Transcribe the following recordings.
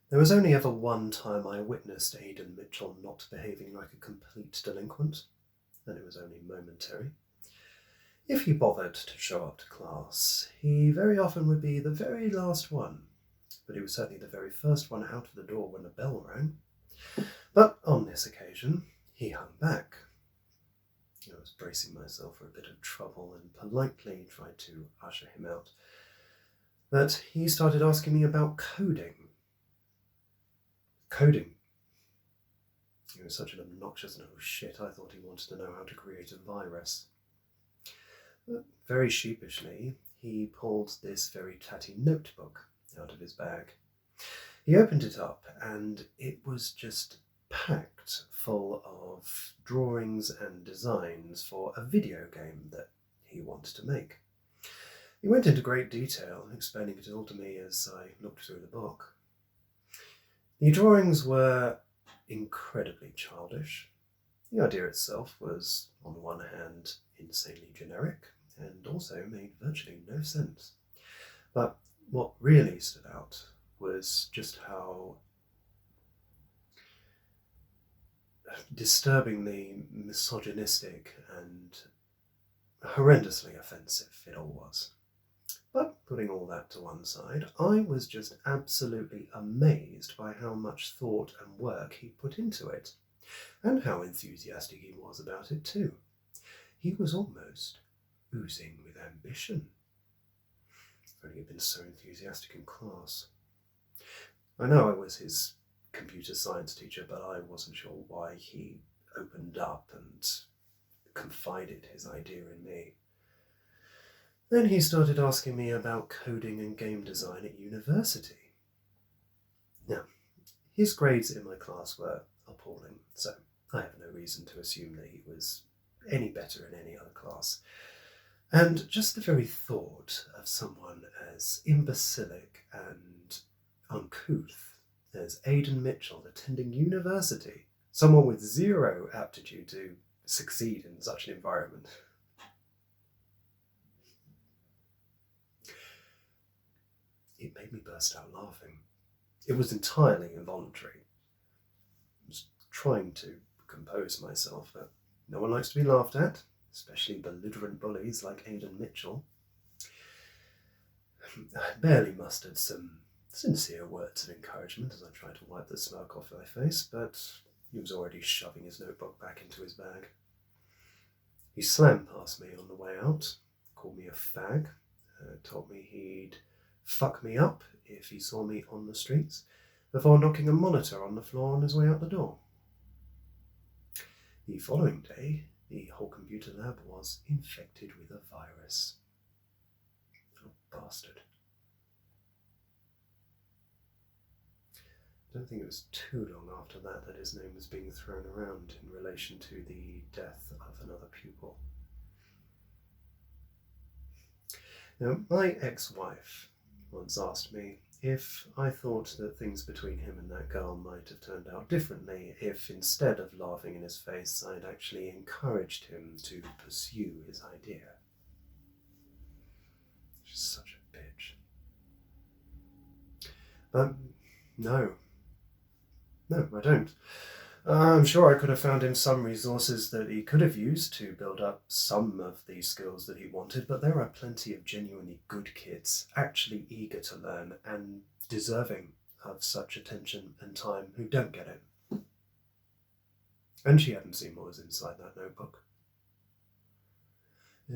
There was only ever one time I witnessed Aidan Mitchell not behaving like a complete delinquent, and it was only momentary. If he bothered to show up to class, he very often would be the very last one, but he was certainly the very first one out of the door when the bell rang. But on this occasion, he hung back. I was bracing myself for a bit of trouble and politely tried to usher him out. But he started asking me about coding. Coding. He was such an obnoxious little shit, I thought he wanted to know how to create a virus. But very sheepishly, he pulled this very tatty notebook out of his bag. He opened it up, and it was just packed full of drawings and designs for a video game that he wanted to make. He went into great detail, explaining it all to me as I looked through the book. The drawings were incredibly childish. The idea itself was, on the one hand, insanely generic, and also made virtually no sense. But what really stood out was just how disturbingly misogynistic and horrendously offensive it all was. But putting all that to one side, I was just absolutely amazed by how much thought and work he put into it, and how enthusiastic he was about it too. He was almost oozing with ambition. If only he'd been so enthusiastic in class. I know I was his computer science teacher, but I wasn't sure why he opened up and confided his idea in me. Then he started asking me about coding and game design at university. Now, his grades in my class were appalling, so I have no reason to assume that he was any better in any other class. And just the very thought of someone as imbecilic and uncouth as Aidan Mitchell attending university, someone with zero aptitude to succeed in such an environment. It made me burst out laughing. It was entirely involuntary. I was trying to compose myself, but no one likes to be laughed at, especially belligerent bullies like Aidan Mitchell. I barely mustered some sincere words of encouragement as I tried to wipe the smirk off my face, but he was already shoving his notebook back into his bag. He slammed past me on the way out, called me a fag, told me he'd fuck me up if he saw me on the streets, before knocking a monitor on the floor on his way out the door. The following day, the whole computer lab was infected with a virus. Oh, bastard. I don't think it was too long after that his name was being thrown around in relation to the death of another pupil. Now, my ex-wife once asked me if I thought that things between him and that girl might have turned out differently if, instead of laughing in his face, I'd actually encouraged him to pursue his idea. She's such a bitch. But no, I don't. I'm sure I could have found him some resources that he could have used to build up some of the skills that he wanted, but there are plenty of genuinely good kids, actually eager to learn and deserving of such attention and time, who don't get it. And she hadn't seen what was inside that notebook.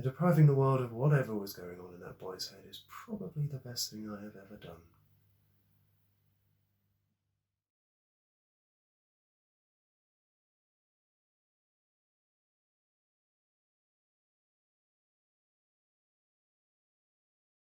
Depriving the world of whatever was going on in that boy's head is probably the best thing I have ever done.